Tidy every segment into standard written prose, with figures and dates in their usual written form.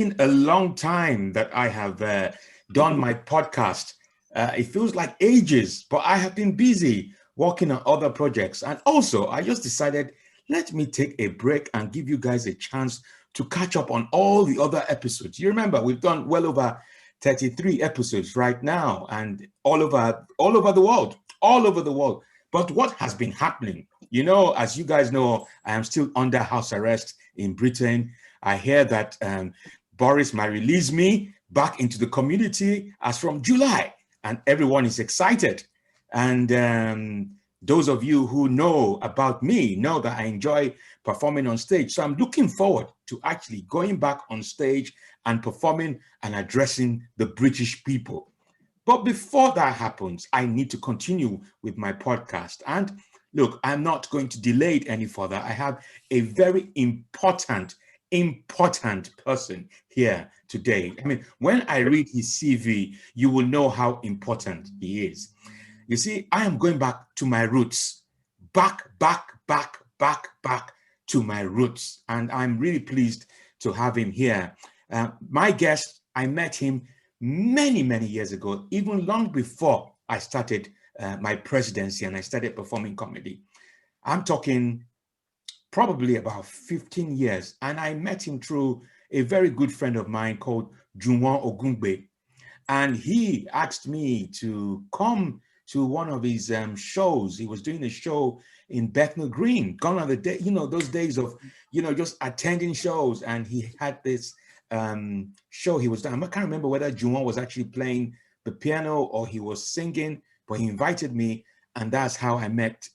been a long time that I have done my podcast. It feels like ages, but I have been busy working on other projects. And also, I just decided, let me take a break and give you guys a chance to catch up on all the other episodes. You remember, we've done well over 33 episodes right now, and all over the world, all over the world. But what has been happening? You know, as you guys know, I am still under house arrest in Britain. I hear that Boris might release me back into the community as from July, and everyone is excited. And those of you who know about me know that I enjoy performing on stage. So I'm looking forward to actually going back on stage and performing and addressing the British people. But before that happens, I need to continue with my podcast. And look, I'm not going to delay it any further. I have a very important person here today. I mean, when I read his CV, you will know how important he is. You see, I am going back to my roots, back to my roots. And I'm really pleased to have him here. My guest, I met him many years ago, even long before I started my presidency and I started performing comedy. I'm talking probably about 15 years. And I met him through a very good friend of mine called Juwon Ogungbe. And he asked me to come to one of his shows. He was doing a show in Bethnal Green, gone are the day, you know, those days of, you know, just attending shows. And he had this show he was doing. I can't remember whether Juwon was actually playing the piano or he was singing, but he invited me. And that's how I met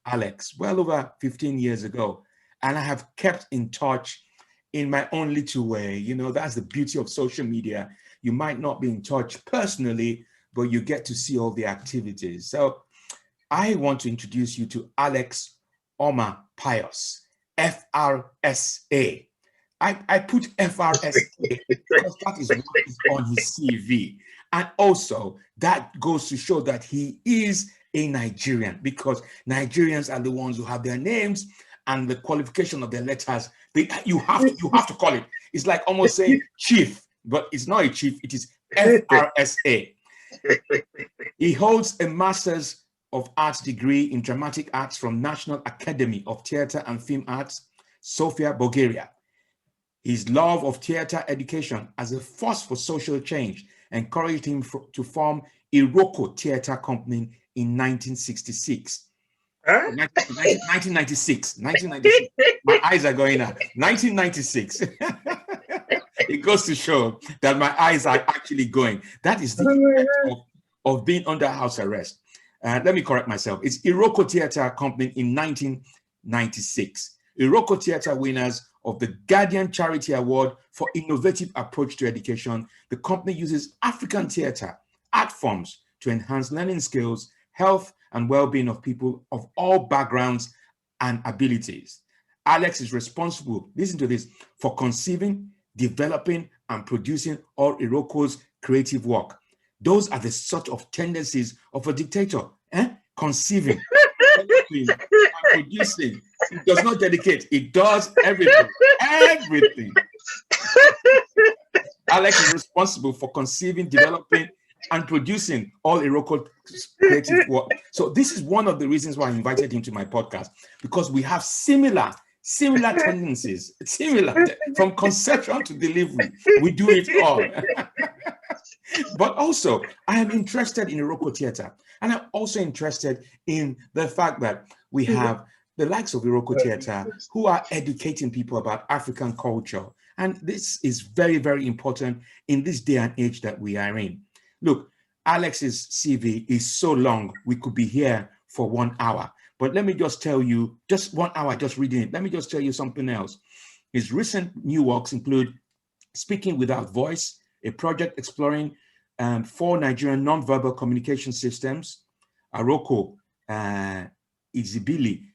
Alex, well over 15 years ago. And I have kept in touch in my own little way. You know, that's the beauty of social media. You might not be in touch personally, but you get to see all the activities. So I want to introduce you to Alex Oma-Pius FRSA. I put FRSA because that is what is on his CV. And also that goes to show that he is a Nigerian, because Nigerians are the ones who have their names and the qualification of their letters. You have to call it. It's like almost saying chief, but it's not a chief, it is FRSA. He holds a Master's of Arts degree in Dramatic Arts from National Academy of Theatre and Film Arts, Sofia, Bulgaria. His love of theatre education as a force for social change encouraged him to form IROKO Theatre Company in 1966. 1996. My eyes are going up. 1996. It goes to show that my eyes are actually going. That is the effect of being under house arrest. Let me correct myself. It's IROKO Theatre Company in 1996. IROKO Theatre winners of the Guardian Charity Award for Innovative Approach to Education. The company uses African theatre art forms to enhance learning skills, health, and well-being of people of all backgrounds and abilities. Alex is responsible, listen to this, for conceiving, developing, and producing all IROKO's creative work. Those are the sort of tendencies of a dictator. Conceiving, developing, and producing. It does not dedicate, it does everything. Everything. Alex is responsible for conceiving, developing, and producing all IROKO creative work. So this is one of the reasons why I invited him to my podcast, because we have similar tendencies, similar from conception to delivery. We do it all. But also, I am interested in IROKO theatre, and I'm also interested in the fact that we have the likes of IROKO theatre who are educating people about African culture. And this is very, very important in this day and age that we are in. Look, Alex's CV is so long, we could be here for 1 hour. But let me just tell you, just 1 hour, just reading it. Let me just tell you something else. His recent new works include Speaking Without Voice, a project exploring 4 Nigerian nonverbal communication systems, IROKO, Izibili,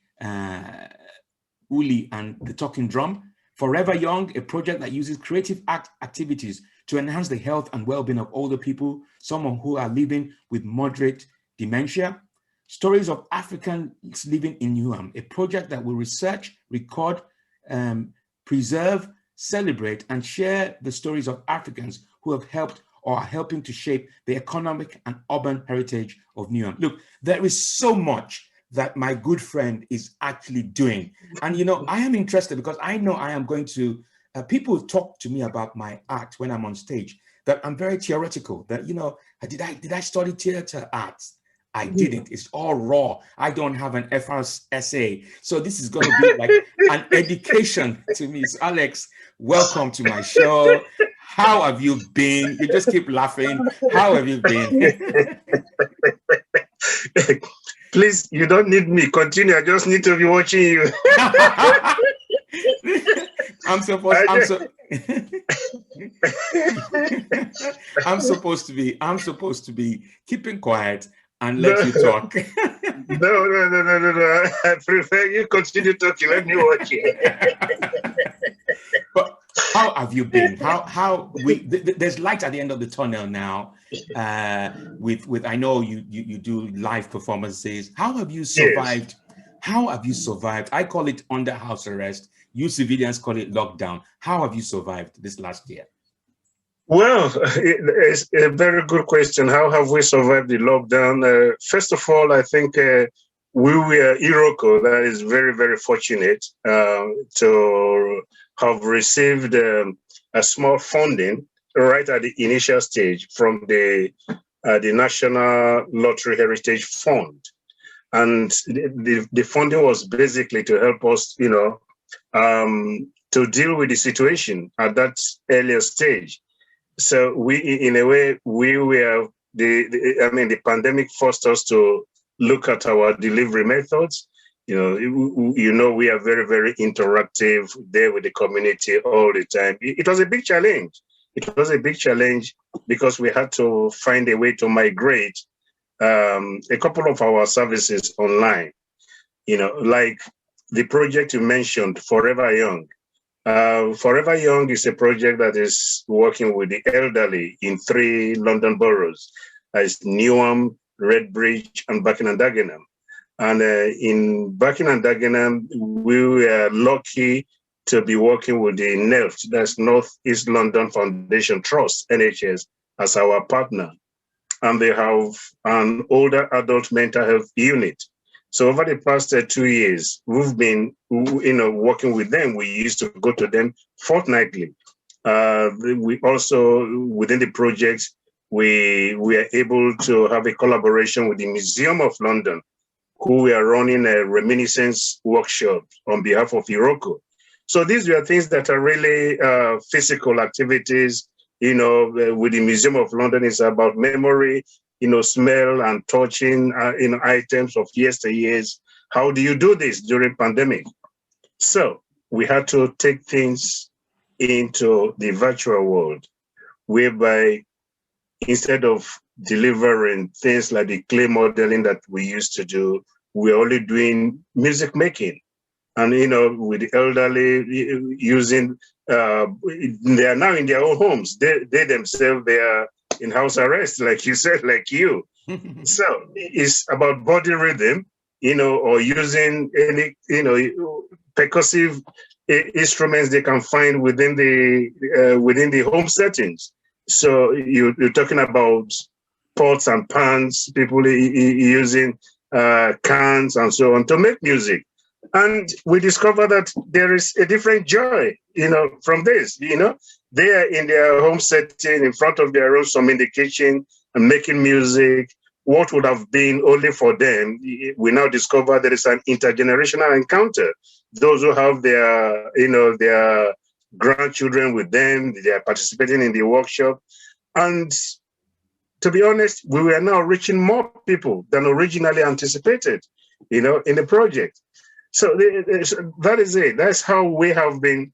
Uli, and the Talking Drum. Forever Young, a project that uses creative activities to enhance the health and well-being of older people, some who are living with moderate dementia. Stories of Africans living in Newham, a project that will research, record, preserve, celebrate, and share the stories of Africans who have helped or are helping to shape the economic and urban heritage of Neom. Look, there is so much that my good friend is actually doing. And, you know, I am interested because I know I am going to, people talk to me about my art when I'm on stage, that I'm very theoretical, that, you know, did I study theater arts? I didn't. It's all raw. I don't have an FRSA. So this is going to be like an education to me. So Alex, welcome to my show. How have you been? You just keep laughing. How have you been? Please, you don't need me. Continue. I just need to be watching you. I'm supposed to be keeping quiet and let you talk. No. I prefer you continue talking. Let me watch it. But how have you been? There's light at the end of the tunnel now. With I know you do live performances. How have you survived? Yes. How have you survived? I call it under house arrest. You civilians call it lockdown. How have you survived this last year? Well, it's a very good question. How have we survived the lockdown? First of all, I think we were IROKO, that is very, very fortunate to have received a small funding right at the initial stage from the National Lottery Heritage Fund. And the funding was basically to help us, you know, to deal with the situation at that earlier stage. So we, in a way, we were the pandemic forced us to look at our delivery methods. You know, we are very, very interactive there with the community all the time. It was a big challenge. It was a big challenge because we had to find a way to migrate a couple of our services online. You know, like the project you mentioned, Forever Young. Forever Young is a project that is working with the elderly in 3 London boroughs, as Newham, Redbridge, and Dagenham. And in Dagenham, we were lucky to be working with the NELFT, that's North East London Foundation Trust, NHS, as our partner. And they have an older adult mental health unit. So over the past 2 years, we've been, working with them. We used to go to them fortnightly. We also, within the project, we are able to have a collaboration with the Museum of London, who we are running a reminiscence workshop on behalf of IROKO. So these were things that are really physical activities. With the Museum of London, it's about memory, smell and touching, items of yesteryears. How do you do this during pandemic? So we had to take things into the virtual world, whereby instead of delivering things like the clay modeling that we used to do, we're only doing music making. And, with the elderly using, they are now in their own homes. They themselves, they are in house arrest, like you said, like you. So it's about body rhythm, or using any, percussive instruments they can find within the home settings. So you're talking about pots and pans, people using cans and so on to make music. And we discover that there is a different joy, from this. They are in their home setting, in front of their own, some in the kitchen, and making music. What would have been only for them, we now discover there is an intergenerational encounter. Those who have their grandchildren with them, they are participating in the workshop. And to be honest, we were now reaching more people than originally anticipated, in the project. So that is it. That's how we have been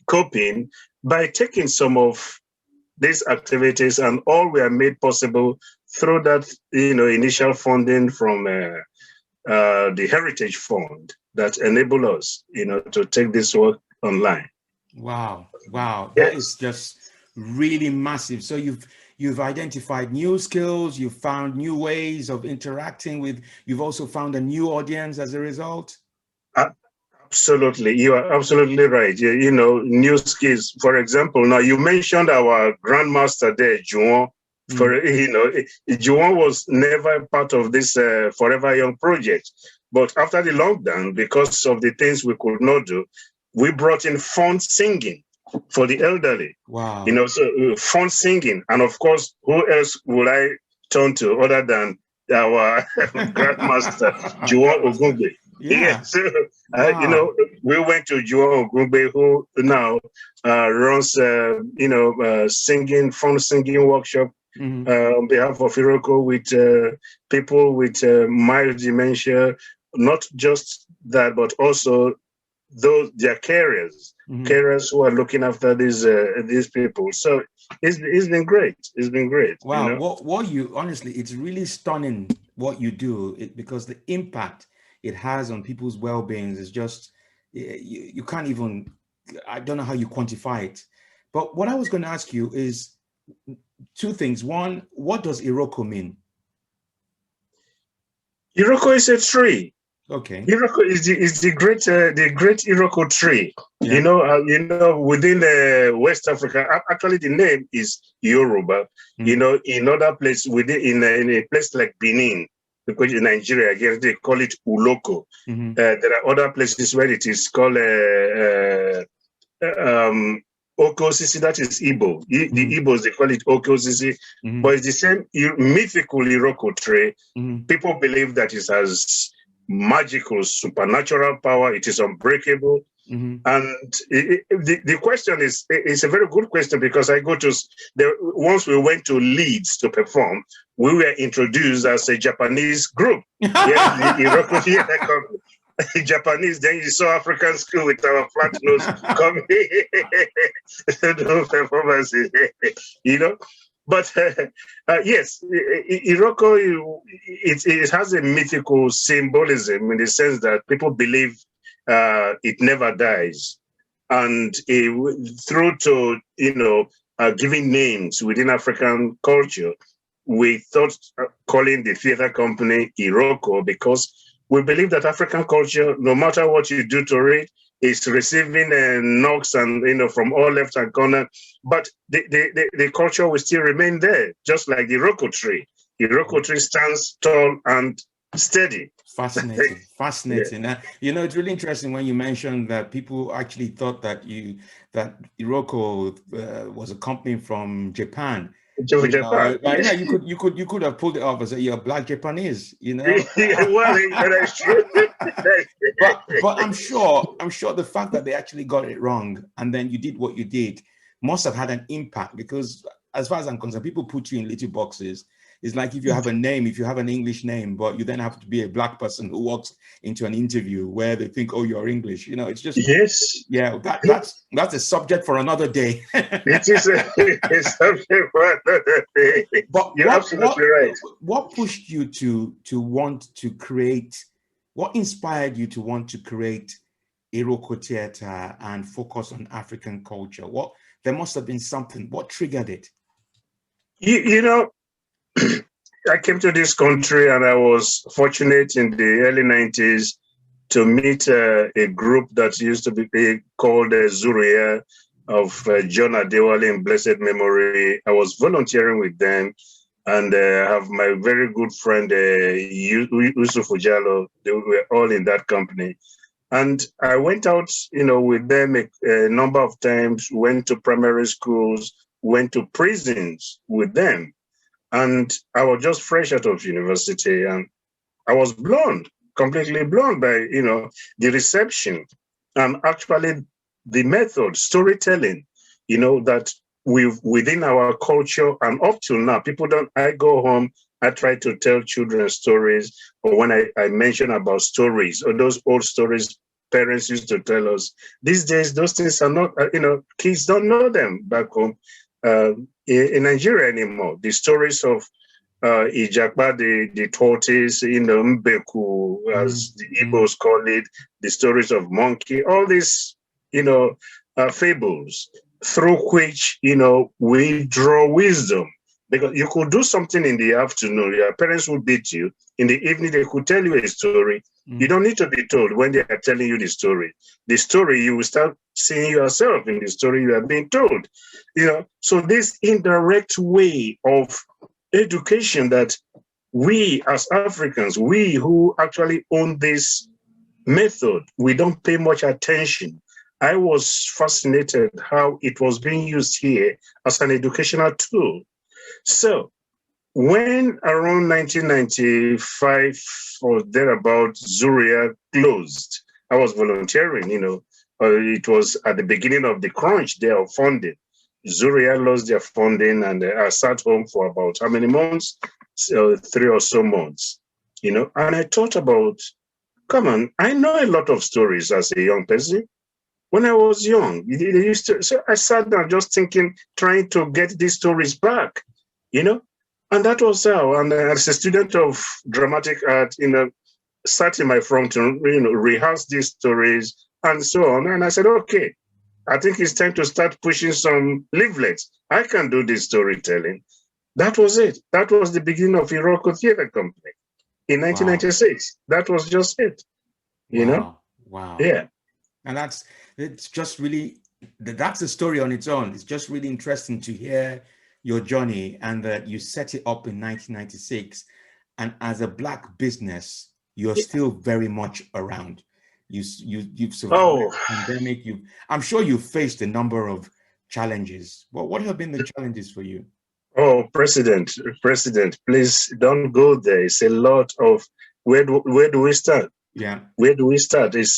coping, by taking some of these activities, and all were made possible through that, initial funding from the Heritage Fund that enable us, to take this work online. Wow. Yes. That is just really massive. So you've identified new skills, you've found new ways of interacting with, you've also found a new audience as a result? Absolutely, you are absolutely right. You know, new skills. For example, now you mentioned our grandmaster there, Juan. For Juan was never part of this Forever Young project, but after the lockdown, because of the things we could not do, we brought in fun singing for the elderly. Wow. You know, so fun singing, and of course, who else would I turn to other than our grandmaster, Juan Ogungbe? Yeah. So, Wow. you know, we went to Juan Ogungbe, who now runs, fun singing workshop on behalf of IROKO with people with mild dementia. Not just that, but also their carers, carers who are looking after these people. So it's been great. It's been great. Wow. You know? What you honestly, it's really stunning what you do, because the impact it has on people's well-being is just, you can't even, I don't know how you quantify it. But what I was going to ask you is two things. One, what does IROKO mean? IROKO is a tree. Okay. IROKO is the great IROKO tree. Yeah. You know, within West Africa. Actually, the name is Yoruba. You know, in other places, in a place like Benin, because in Nigeria, I guess they call it Uloko. There are other places where it is called Okosisi. That is Igbo. The Igbos, they call it Okosisi. But it's the same mythical IROKO tree. People believe that it has magical, supernatural power. It is unbreakable. And the question is, it's a very good question, because I go to once we went to Leeds to perform, we were introduced as a Japanese group. Yes, the IROKO Theatre Company. Japanese, then you saw African school with our flat nose coming to performances, you know. But yes, IROKO, it has a mythical symbolism in the sense that people believe it never dies. And through to, giving names within African culture, we thought calling the theater company IROKO, because we believe that African culture, no matter what you do to it, is receiving knocks and from all left and corner, but the culture will still remain there, just like the IROKO tree. The IROKO tree stands tall and steady. Fascinating, fascinating. Yeah. It's really interesting when you mentioned that people actually thought that IROKO was a company from Japan. Japan. You could have pulled it off as you're Black Japanese, Well, that's true. but I'm sure the fact that they actually got it wrong and then you did what you did must have had an impact, because as far as I'm concerned, people put you in little boxes. It's like if you have a name, if you have an English name, but you then have to be a Black person who walks into an interview where they think, oh, you're English. It's just, yes. Yeah, that's a subject for another day. It is a subject for another day. But you're absolutely right. What pushed you to want to create, what inspired you to want to create IROKO Theatre and focus on African culture? There must have been something. What triggered it? I came to this country and I was fortunate in the early 90s to meet a group that used to be called Zuria of John Adewale in blessed memory. I was volunteering with them, and I have my very good friend, Yusuf Ujalo. They were all in that company. And I went out, with them a number of times, went to primary schools, went to prisons with them. And I was just fresh out of university, and I was completely blown by, the reception and actually the method, storytelling, that within our culture and up till now, I go home, I try to tell children stories, or when I mention about stories or those old stories parents used to tell us, these days, those things are not, kids don't know them back home. In Nigeria anymore, the stories of Ijakba, the tortoise, Mbeku, as the Igbos call it, the stories of monkey, all these, fables through which, we draw wisdom, Because you could do something in the afternoon, your parents would beat you. In the evening, they could tell you a story. You don't need to be told when they are telling you the story. The story, you will start seeing yourself in the story you are being told. So this indirect way of education that we as Africans, we who actually own this method, we don't pay much attention. I was fascinated how it was being used here as an educational tool. So when around 1995 or thereabout, Zuria closed, I was volunteering, it was at the beginning of the crunch there of funding. Zuria lost their funding and I sat home for about how many months? 3 or so months, and I thought about, come on, I know a lot of stories as a young person. When I was young, so I sat down just thinking, trying to get these stories back, and that was how. And as a student of dramatic art, sat in my front room, rehearse these stories and so on. And I said, okay, I think it's time to start pushing some leaflets. I can do this storytelling. That was it. That was the beginning of IROKO Theatre Company in 1996. Wow. That was just it. Wow. Yeah. And it's just really, that's a story on its own. It's just really interesting to hear your journey and that you set it up in 1996. And as a Black business, you're still very much around. You've survived the pandemic. I'm sure you've faced a number of challenges. Well, what have been the challenges for you? Oh, President, please don't go there. It's a lot of, where do we start? Yeah. Where do we start? It's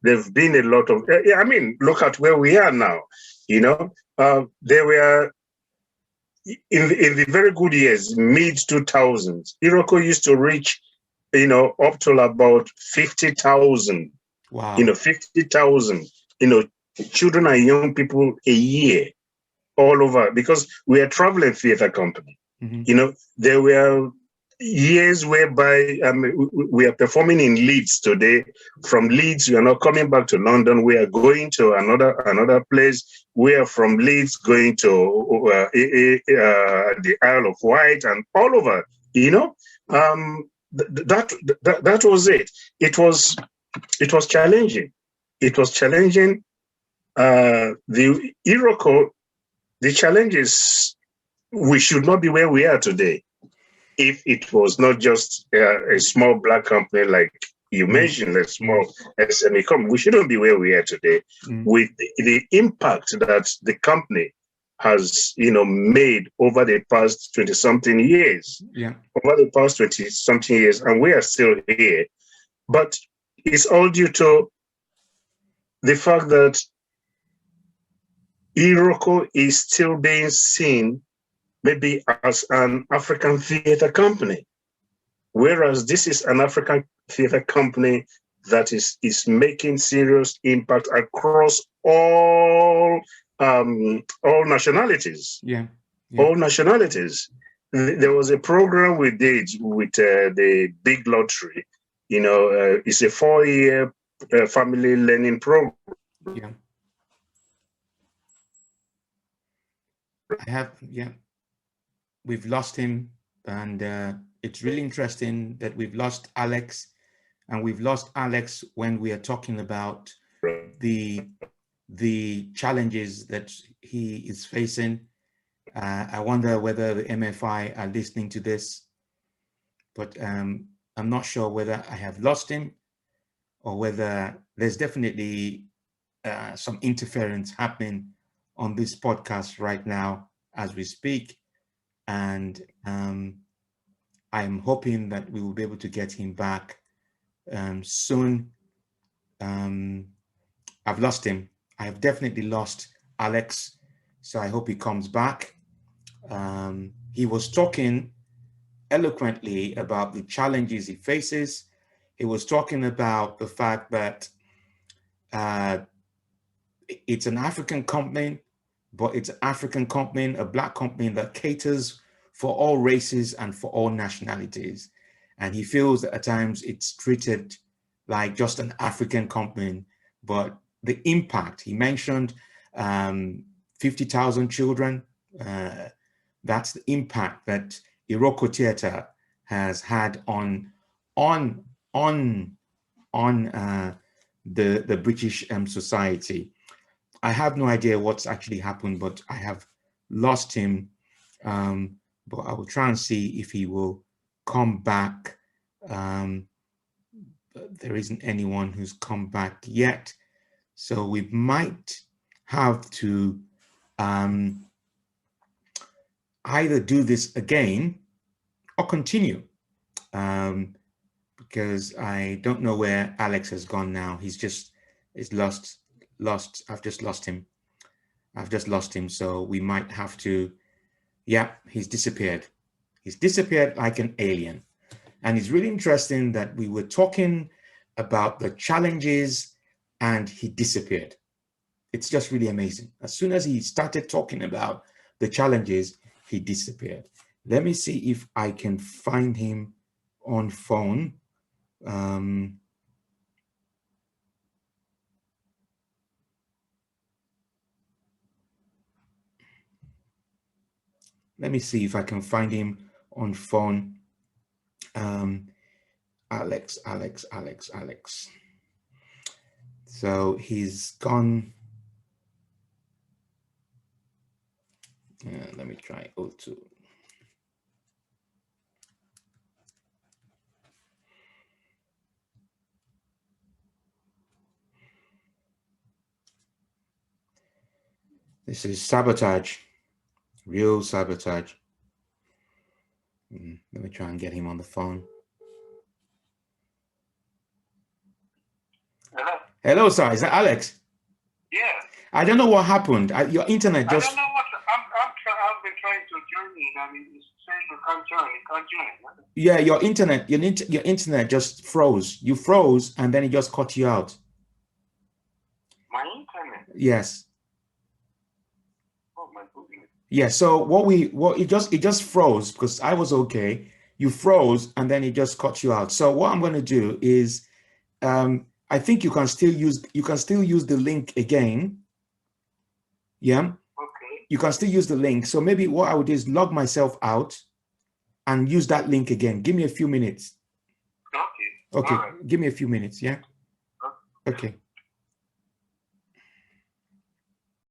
there've been a lot of, I mean, look at where we are now. There were, in the very good years, mid-2000s, IROKO used to reach, up to about 50,000. Wow. 50,000, children and young people a year all over, because we are a traveling theater company. Mm-hmm. There were years whereby we are performing in Leeds today. From Leeds, we are not coming back to London. We are going to another place. We are from Leeds going to the Isle of Wight and all over. That was it. It was challenging. It was challenging. The IROKO, the challenge is we should not be where we are today if it was not just a small Black company like you mentioned, a small SME company. We shouldn't be where we are today with the impact that the company has, made over the past 20-something years. Yeah. Over the past 20-something years, and we are still here. But it's all due to the fact that IROKO is still being seen maybe as an African theater company, whereas this is an African theater company that is making serious impact across all nationalities. Yeah. All nationalities. There was a program we did with the Big Lottery. It's a 4-year family learning program. Yeah. We've lost him, and it's really interesting that we've lost Alex, and we've lost Alex when we are talking about the challenges that he is facing. I wonder whether the MFI are listening to this, but I'm not sure whether I have lost him or whether there's definitely some interference happening on this podcast right now as we speak. And I'm hoping that we will be able to get him back soon. I've lost him. I have definitely lost Alex, so I hope he comes back. He was talking eloquently about the challenges he faces. He was talking about the fact that it's an African company, but it's an African company, a Black company that caters for all races and for all nationalities. And he feels that at times it's treated like just an African company, but the impact, he mentioned 50,000 children That's the impact that IROKO Theatre has had on the British society. I have no idea what's actually happened, but I have lost him. But I will try and see if he will come back. But there isn't anyone who's come back yet. So we might have to either do this again or continue, because I don't know where Alex has gone now. He's lost. I've just lost him. So we might have to, yeah, he's disappeared. He's disappeared like an alien. And it's really interesting that we were talking about the challenges and he disappeared. It's just really amazing. As soon as he started talking about the challenges, he disappeared. Let me see if I can find him on phone. Let me see if I can find him on phone. Alex. So he's gone. Let me try O2. This is sabotage, real sabotage. Let me try and get him on the phone. Hello. Hello, sir. Is that Alex? Yeah. I don't know what happened. Your internet just. I don't know what. I've been trying to join in. I mean, it's saying you can't join. You can't join. Yeah, your internet just froze. You froze, and then it just cut you out. My internet. Yes. Oh my goodness. Yeah. So it just froze because I was okay. You froze, and then it just cut you out. So what I'm going to do is, I think you can still use the link again. Yeah. Okay. You can still use the link. So maybe what I would do is log myself out and use that link again. Give me a few minutes. Okay. Okay. All right. Give me a few minutes. Yeah. Okay.